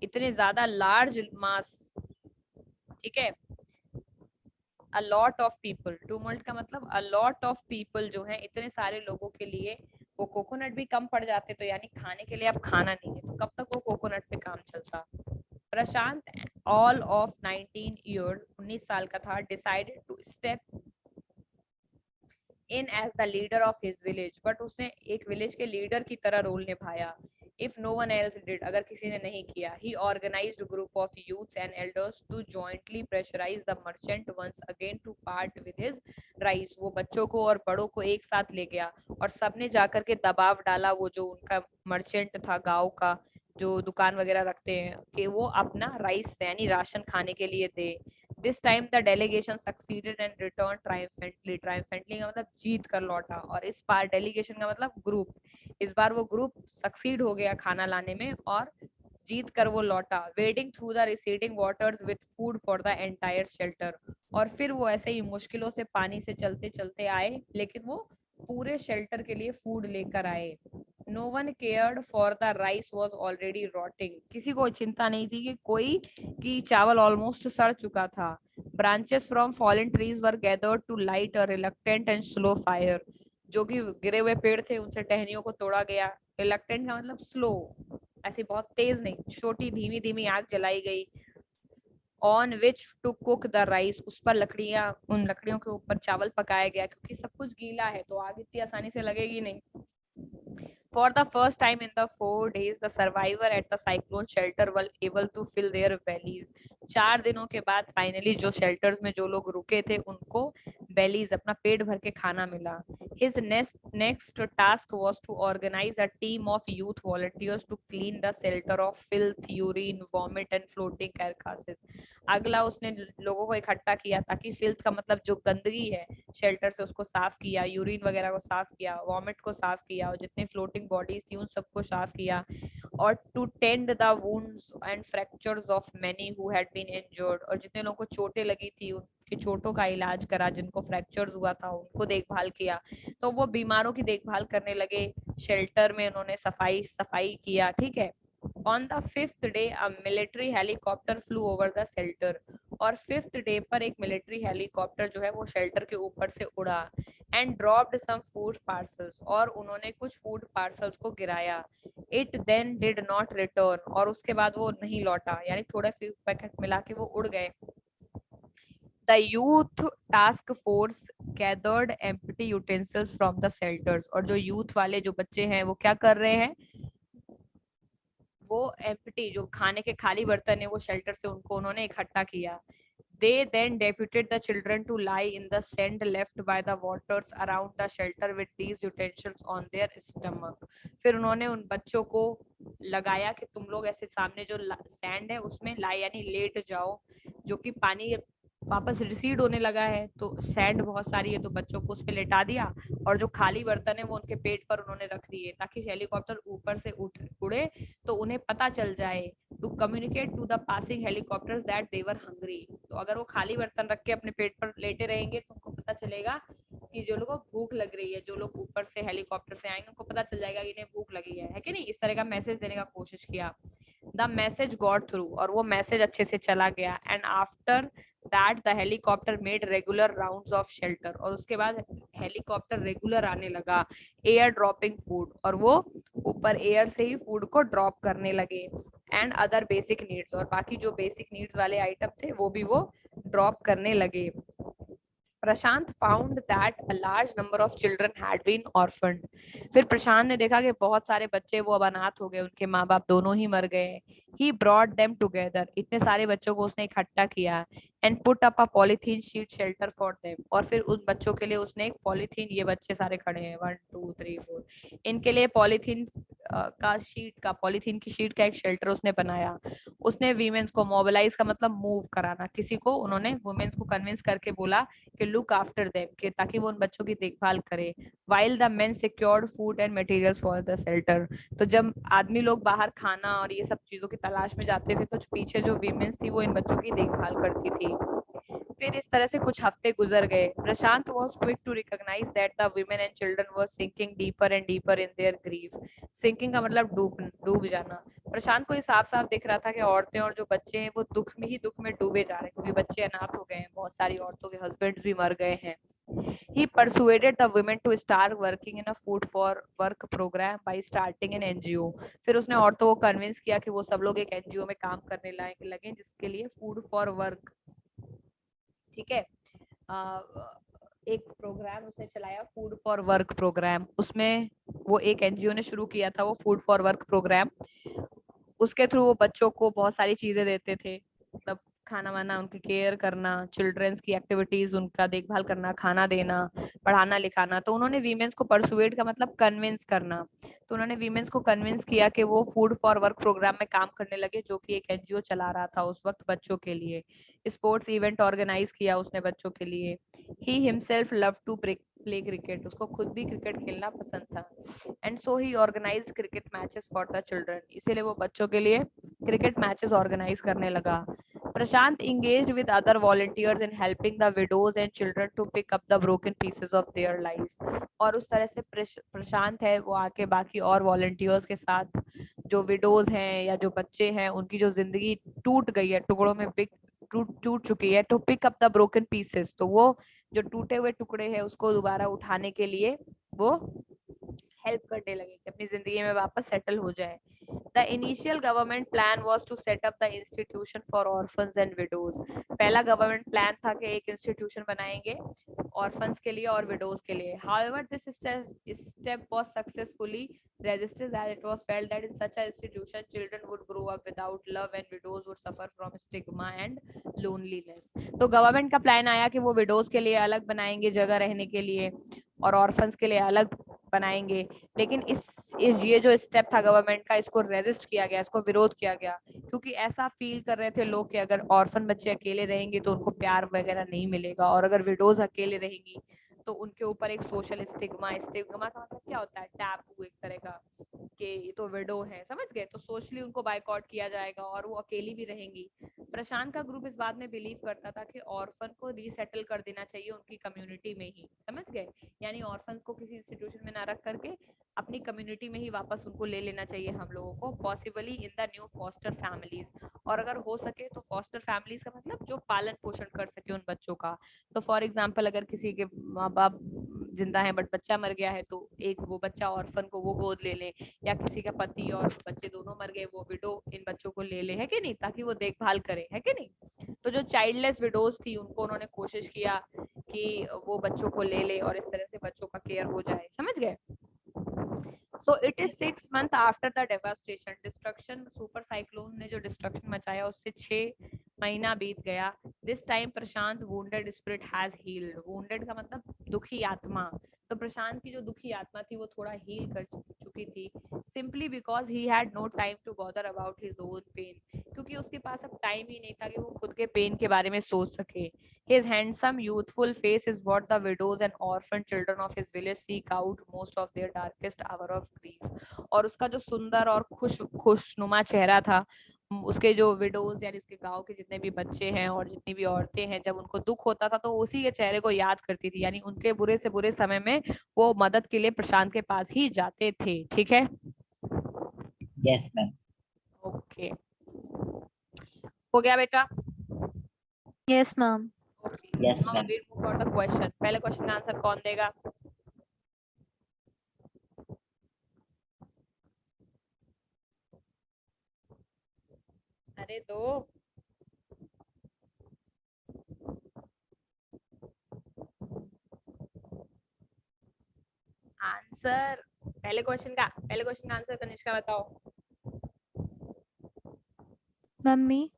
इतने ज्यादा लार्ज मास, ठीक है, अ लॉट ऑफ पीपल, टूमल्ट का मतलब अ लॉट ऑफ पीपल जो है, इतने सारे लोगों के लिए वो कोकोनट भी कम पड़ जाते, तो यानी खाने के लिए अब खाना नहीं है, तो कब तक वो कोकोनट पे काम चलता। प्रशांत, ऑल ऑफ 19 ईयर, 19 साल का था, decided to step in as the leader of his village, but उसने एक विलेज के लीडर की तरह रोल निभाया। If no one else did, अगर किसी ने नहीं किया, he organized a group of youths and elders to jointly pressurize the merchant once again to part with his rice. वो बच्चों को और बड़ों को एक साथ ले गया और सबने जाकर के दबाव डाला, वो जो उनका मर्चेंट था गांव का, जो दुकान वगैरह रखते हैं, कि वो अपना राइस यानी राशन खाने के लिए दे। This time the delegation succeeded and returned triumphantly. Triumphantly का मतलब जीत कर लौटा, और इस बार delegation का मतलब ग्रुप, इस बार वो ग्रुप सक्सीड हो गया खाना लाने में और जीत कर वो लौटा। Wedding through the receding waters with food for the entire shelter, और फिर वो ऐसे ही मुश्किलों से पानी से चलते चलते आए, लेकिन वो पूरे शेल्टर के लिए फूड लेकर आए। No one cared for the rice was already rotting, किसी को चिंता नहीं थी कि चावल ऑलमोस्ट सड़ चुका था। Branches from fallen trees were gathered to light a reluctant and slow fire, जो कि गिरे हुए पेड़ थे उनसे टहनियों को तोड़ा गया। रिलक्टेंट का मतलब स्लो, ऐसी बहुत तेज नहीं, छोटी धीमी धीमी आग जलाई गई। On which to cook the rice, उस पर लकड़ियां, उन लकड़ियों के ऊपर चावल पकाया गया, क्योंकि सब कुछ गीला है तो आग इतनी आसानी से लगेगी नहीं। For the first time in the 4 days, the survivor at the cyclone shelter were able to fill their valleys. 4 दिनों के बाद फाइनली जो शेल्टर्स में जो लोग रुके थे उनको bellies, अपना पेट भर के खाना मिला. His next task was to organize a team of youth volunteers to clean the shelter of filth, urine, vomit and floating carcasses. अगला उसने लोगों को इकट्ठा किया ताकि फिल्थ का मतलब जो गंदगी है शेल्टर से उसको साफ किया, यूरिन वगैरह को साफ किया, वॉमिट को साफ किया और जितने फ्लोटिंग बॉडीज थी उन सबको साफ किया, और to tend the wounds and fractures of many who had been injured, और जितने लोगों को चोटें लगी थी उनकी चोटों का इलाज करा, जिनको फ्रैक्चर्स हुआ था उनको देखभाल किया. तो वो बीमारों की देखभाल करने लगे, शेल्टर में उन्होंने सफाई किया. ठीक है. On the fifth day, a military helicopter flew over the shelter. और फिफ्थ डे पर एक मिलिट्री हेलीकॉप्टर जो है वो शेल्टर के ऊपर से उड़ा, and dropped some food parcels, और उन्होंने कुछ फूड पार्सल्स को गिराया. It then did not return, और उसके बाद वो नहीं लौटा, यानी थोड़ा सी पैकेट मिला के वो उड़ गए. The youth task force gathered empty utensils from the shelters, और जो यूथ वाले जो बच्चे हैं वो क्या कर रहे हैं, वो एम्प्टी जो खाने के खाली बर्तन है वो शेल्टर से उनको उन्होंने इकट्ठा किया. They then deputed the children to lie in the sand left by the waters around the shelter with these utensils on their stomach. फिर उन्होंने उन बच्चों को लगाया कि तुम लोग ऐसे सामने जो सैंड है उसमें लाई यानी लेट जाओ, जो कि पानी वापस रिसीड होने लगा है तो सैंड बहुत सारी है तो बच्चों को उस पर लेटा दिया, और जो खाली बर्तन है वो उनके पेट पर उन्होंने रख दिए ताकि हेलीकॉप्टर ऊपर से उड़े तो उन्हें पता चल जाए, to communicate to the passing helicopters that they were hungry. तो अगर वो खाली बर्तन रख के अपने पेट पर लेटे रहेंगे तो उनको पता चलेगा कि जो लोगों को भूख लग रही है, जो लोग ऊपर से हेलीकॉप्टर से आएंगे उनको पता चल जाएगा कि इन्हें भूख लगी है कि नहीं. इस तरह का मैसेज देने का कोशिश किया. द मैसेज गॉट थ्रू, और वो मैसेज अच्छे से चला गया. And after that the helicopter made regular rounds of shelter, और उसके बाद हेलीकॉप्टर रेगुलर आने लगा, एयर ड्रॉपिंग फूड, और वो ऊपर एयर से ही फूड को ड्रॉप करने लगे, एंड अदर बेसिक नीड्स, और बाकी जो बेसिक नीड्स वाले आइटम थे वो भी वो ड्रॉप करने लगे. Prashant found that a large number of children had been orphaned. फिर प्रशांत ने देखा कि बहुत सारे बच्चे वो अब अनाथ हो गए, उनके माँ बाप दोनों ही मर गए. He brought them together, इतने सारे बच्चों को उसने इकट्ठा किया, and put up a polythene sheet shelter for them, और फिर उन बच्चों के लिए उसने एक पॉलीथीन, ये बच्चे सारे खड़े हैं 1 2 3 4, इनके लिए पॉलीथीन पॉलीथीन की शीट का एक शेल्टर उसने बनाया. उसने वीमेंस को मोबिलाइज का मतलब मूव कराना, किसी को उन्होंने वुमेन्स को कन्विंस करके बोला कि लुक आफ्टर देम, कि ताकि वो उन बच्चों की देखभाल करे. while the men secured food and materials for the shelter, तो जब आदमी लोग बाहर खाना और ये सब चीजों की तलाश में जाते थे तो पीछे जो वीमेंस थी वो इन बच्चों की देखभाल करती थी. फिर इस तरह से कुछ हफ्ते गुजर गए. प्रशांत was quick to recognize that the women and children were sinking deeper and deeper in their grief. sinking का मतलब डूब जाना. प्रशांत को ये साफ साफ दिख रहा था कि औरतें और जो बच्चे हैं वो दुख में डूबे जा रहे हैं, क्योंकि बच्चे अनाथ हो गए हैं, बहुत सारी औरतों के हस्बैंड्स भी मर गए हैं. He persuaded the women to start working in a food for work program by starting an NGO. फिर उसने औरतों को कन्विंस किया कि वो सब लोग एक NGO में काम करने लगे जिसके लिए फूड फॉर वर्क, ठीक है, एक प्रोग्राम उसने चलाया, फूड फॉर वर्क प्रोग्राम. उसमें वो एक NGO ने शुरू किया था वो फूड फॉर वर्क प्रोग्राम. उसके थ्रू वो बच्चों को बहुत सारी चीजें देते थे, मतलब खाना वाना, उनकी केयर करना, चिल्ड्रंस की एक्टिविटीज, उनका देखभाल करना, खाना देना, पढ़ाना लिखाना. तो उन्होंने वीमेंस को परसुएड का मतलब कन्विंस करना, तो उन्होंने वीमेंस को कन्विंस किया कि वो फूड फॉर वर्क प्रोग्राम में काम करने लगे, जो कि एक NGO चला रहा था उस वक्त बच्चों के लिए. स्पोर्ट्स इवेंट ऑर्गेनाइज किया उसने बच्चों के लिए. He himself love to play cricket, उसको खुद भी क्रिकेट खेलना पसंद था. And so he organised cricket matches for the children, इसीलिए वो बच्चों के लिए क्रिकेट मैचेस ऑर्गेनाइज करने लगा. प्रशांत engaged with other volunteers in helping the widows and children to pick up the broken pieces of their lives. और उस तरह से प्रशांत है वो आके बाकी और वॉलंटियर्स के साथ जो विडोज हैं या जो बच्चे हैं उनकी जो जिंदगी टूट गई है, टुकड़ों में टूट चुकी है, to pick up the broken pieces, तो वो जो टूटे हुए टुकड़े हैं उसको दोबारा उठाने के लिए वो हेल्प करने लगे कि अपनी जिंदगी में वापस सेटल हो जाए. The initial government plan was to set up the institution for orphans and widows. पहला government plan था कि एक institution बनाएंगे orphans के लिए और widows के लिए. However, this step was successfully resisted as it was felt that in such an institution children would grow up without love and widows would suffer from stigma and loneliness. तो government का plan आया कि वो widows के लिए अलग बनाएंगे जगह रहने के लिए और orphans के लिए अलग बनाएंगे, लेकिन इस ये जो स्टेप था गवर्नमेंट का, इसको रेजिस्ट किया गया, इसको विरोध किया गया, क्योंकि ऐसा फील कर रहे थे लोग कि अगर ऑर्फन बच्चे अकेले रहेंगे तो उनको प्यार वगैरह नहीं मिलेगा, और अगर विडोज अकेले रहेंगी तो उनके ऊपर एक सोशल स्टिग्मा का मतलब क्या होता है, टैबू एक तरह का, कि ये तो विडो है, समझ गए, तो सोशली उनको बायकॉट किया जाएगा और वो अकेली भी रहेंगी. प्रशांत का ग्रुप इस बात में बिलीव करता था कि ऑर्फन को रीसेटल कर देना चाहिए उनकी कम्युनिटी में ही, समझ गए, यानी ऑर्फन्स को किसी इंस्टीट्यूशन में ना रख करके अपनी कम्युनिटी में ही वापस उनको ले लेना चाहिए हम लोगों को, possibly in the new foster families, और अगर हो सके तो फॉस्टर फैमिलीज का मतलब जो पालन पोषण कर सके उन बच्चों का. तो फॉर एग्जांपल अगर किसी के माँ बाप जिंदा है बट बच्चा मर गया है तो एक वो बच्चा ऑर्फन को वो गोद ले ले, या किसी का पति और बच्चे दोनों मर गए, वो विडो इन बच्चों को ले ले, है कि नहीं, ताकि वो देखभाल करे, है कि नहीं. तो जो चाइल्डलेस विडोज थी उनको उन्होंने कोशिश किया कि वो बच्चों को ले ले और इस तरह से बच्चों का केयर हो जाए, समझ गए. So it is 6 months after the devastation, destruction, super cyclone ने जो destruction मचाया उससे 6 महीना बीत गया. This time Prashant wounded spirit has healed. Wounded का मतलब दुखी आत्मा. तो प्रशांत की जो दुखी आत्मा थी वो थोड़ा हील कर चुकी थी, simply because he had no time to bother about his own pain. क्योंकि उसके पास अब टाइम ही नहीं था कि वो खुद के पेन के बारे में सोच सके. His handsome, youthful face is what the widows and orphan children of his village seek out most of their darkest hour of grief. और उसका जो सुंदर और खुशनुमा चेहरा था, उसके जो विडोज यानी उसके गांव के जितने भी बच्चे हैं और जितनी भी औरतें हैं, जब उनको दुख होता था तो उसी के चेहरे को याद करती थी, यानी उनके बुरे से बुरे समय में वो मदद के लिए प्रशांत के पास ही जाते थे. ठीक है. Yes, ma'am. ओके, हो गया बेटा. Yes, ma'am. Okay. Yes, Now ma'am. we'll move for the question. पहले क्वेश्चन का आंसर कौन देगा? अरे दो. आंसर पहले क्वेश्चन का आंसर कनिष्का बताओ. मम्मी.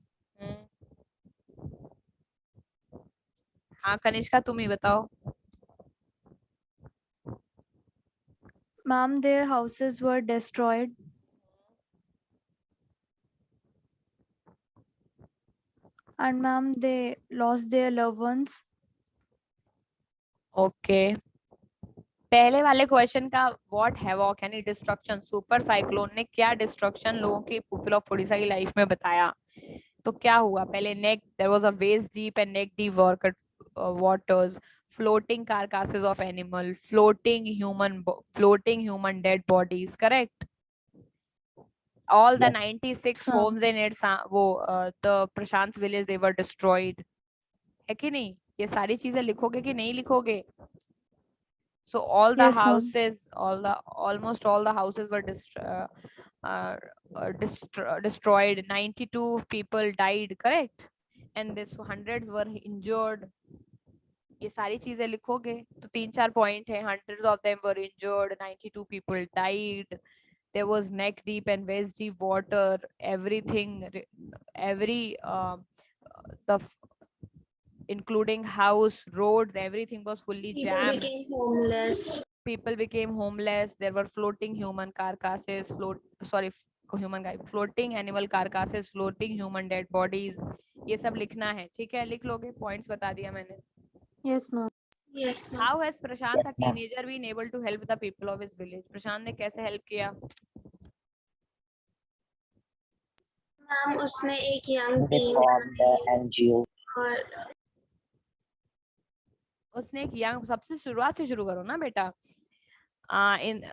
हाँ कनिष्का तुम ही बताओ. Ma'am, their houses were destroyed. And ma'am, they lost their loved ones. Okay. पहले वाले क्वेश्चन का व्हाट हैवॉक यानी डिस्ट्रक्शन, सुपर साइक्लोन ने क्या डिस्ट्रक्शन लोगों की पीपल ऑफ ओडिशा की लाइफ में बताया. तो क्या हुआ, पहले neck there was a waist deep and neck deep waters, floating carcasses of animal, floating human dead bodies, correct. All the 96 homes in its the Prashant's village, they were destroyed, है कि नहीं. ये सारी चीजें लिखोगे कि नहीं लिखोगे. So all the houses, almost all the houses were destroyed. 92 people died, correct, and this hundreds were injured. ये सारी चीजें लिखोगे तो 3-4 पॉइंट है. hundreds of them were injured, 92 people died, there was neck deep and waist deep water, everything, the including house, roads, everything was fully jammed. People became homeless. There were floating human carcasses, floating animal carcasses, floating human dead bodies. ये सब लिखना है, ठीक है, लिख लोगे. पॉइंट्स बता दिया मैंने. Yes, ma'am. Yes, ma'am. How has Prashant, a teenager, been able to help the people of his village? प्रशांत ने कैसे हेल्प किया? मैम उसने एक young They team formed the NGO. और उसने एक यंग, सबसे शुरुआत से शुरू करो ना बेटा. In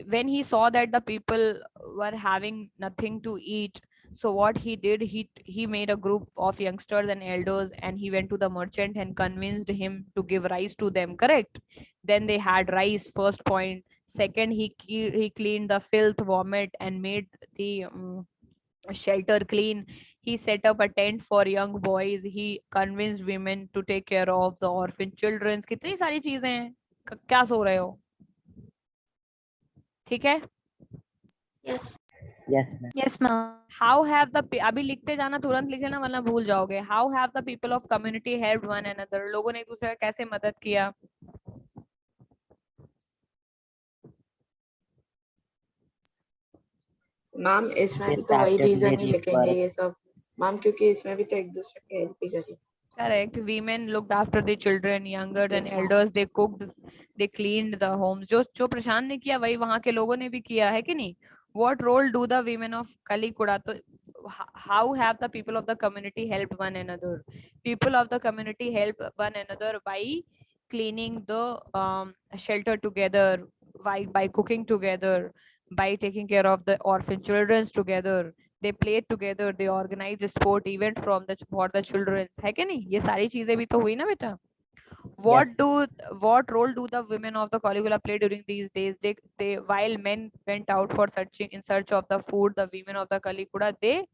when he saw that the people were having nothing to eat, So what he did, he made a group of youngsters and elders, and he went to the merchant and convinced him to give rice to them. Correct? Then they had rice. First point. Second, he cleaned the filth, vomit, and made the shelter clean. He set up a tent for young boys. He convinced women to take care of the orphan children. कितनी सारी चीजें हैं. क्या सो रहे हो? ठीक है. Yes. Yes, ma'am. Yes, ma'am. How have the अभी लिखते जाना, तुरंत लिख लेना वरना भूल जाओगे. How have the people of community helped one another? लोगों ने एक दूसरे का कैसे मदद किया? मैम इसमें They भी तो वही started रीजन ही relief लिखेंगे work. ये सब मैम, क्योंकि इसमें भी तो एक दूसरे की हेल्प ही करी. Correct. Women looked after the children, younger than Yes, ma'am. elders. They cooked, they cleaned the homes. जो प्रशांत ने किया वही वहां के लोगों ने भी किया है कि नहीं? What role do the women of Kalikuda? तो how have the people of the community helped one another? People of the community help one another by cleaning the shelter together, by cooking together, by taking care of the orphan children together. They played together, they organized a sport event for the children. है कि नहीं? ये सारी चीजें भी तो हुई ना बेटा. What role do the women of the Caligula play during these days? They while men went out for in search of the food, the women of the Caligula, they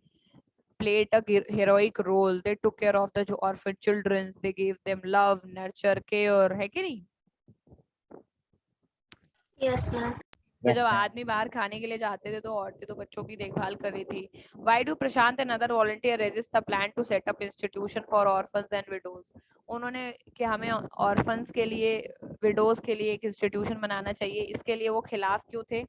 played a heroic role. They took care of the orphan children. They gave them love, nurture, care. है कि नहीं? Yes, ma'am. तो Yes, जब ma'am. आदमी बाहर खाने के लिए जाते थे तो औरतें तो बच्चों की देखभाल कर रही थी. Why do Prashant and other volunteer resist the plan to set up institution for orphans and widows? उन्होंने कि हमें orphans के लिए, widows के लिए एक institution बनाना चाहिए, इसके लिए वो खिलाफ क्यों थे?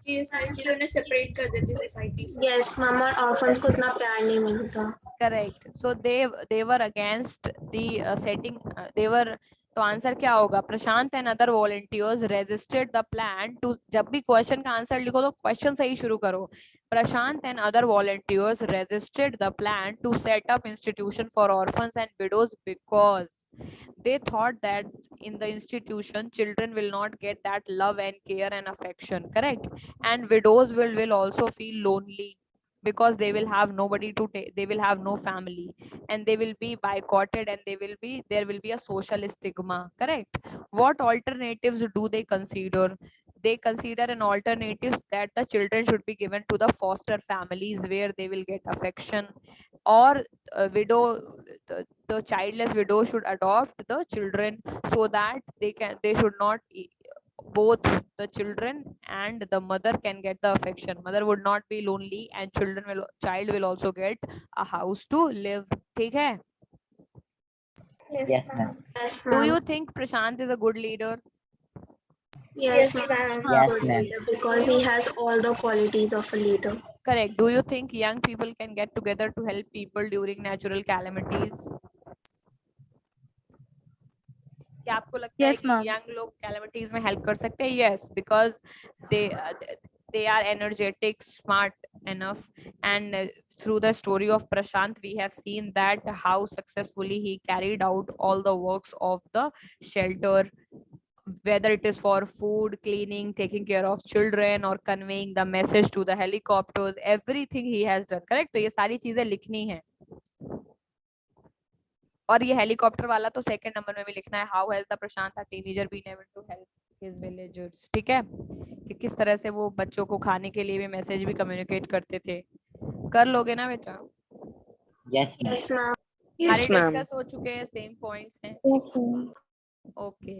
ये सारी चीजें उन्हें सेपरेट कर देती सोसाइटी से. Yes, ma'am. और orphans को इतना प्यार नहीं मिलता. Correct. So they were against the setting. They were. तो आंसर क्या होगा? Prashant and other volunteers resisted the plan to. जब भी क्वेश्चन का आंसर लिखो तो क्वेश्चन से ही शुरू करो. Prashant and other volunteers resisted the plan to set up institution for orphans and widows because they thought that in the institution children will not get that love and care and affection. Correct? And widows will also feel lonely because they will have nobody to take, they will have no family, and they will be boycotted, and there will be a social stigma. Correct? What alternatives do they consider? They consider an alternative that the children should be given to the foster families where they will get affection, or the childless widow should adopt the children so that they should not both the children and the mother can get the affection. Mother would not be lonely, and child will also get a house to live. ठीक है? Yes, ma'am. Yes, Do ma'am. you think Prashant is a good leader? Yes, ma'am. Yes, Good ma'am. leader, because he has all the qualities of a leader. Correct. Do you think young people can get together to help people during natural calamities? क्या आपको लगता है Yes, कि ma'am. young लोग calamities में help कर सकते हैं? Yes, because they are energetic, smart enough, and through the story of Prashant, we have seen that how successfully he carried out all the works of the shelter, whether it is for food, cleaning, taking care of children, or conveying the message to the helicopters. Everything he has done. Correct? तो ये सारी चीजें लिखनी है. और ये हेलीकॉप्टर वाला तो सेकंड नंबर में भी लिखना है. How has the Prashant a teenager been able to help his villagers. ठीक है? कि किस तरह से वो बच्चों को खाने के लिए भी मैसेज भी कम्युनिकेट करते थे. कर लोगे ना बेटा? Yes, ma'am. Yes, ma'am. Yes, सारे ma'am. डिस्कस हो चुके हैं, सेम पॉइंट्स हैं. Yes, ma'am. ओके.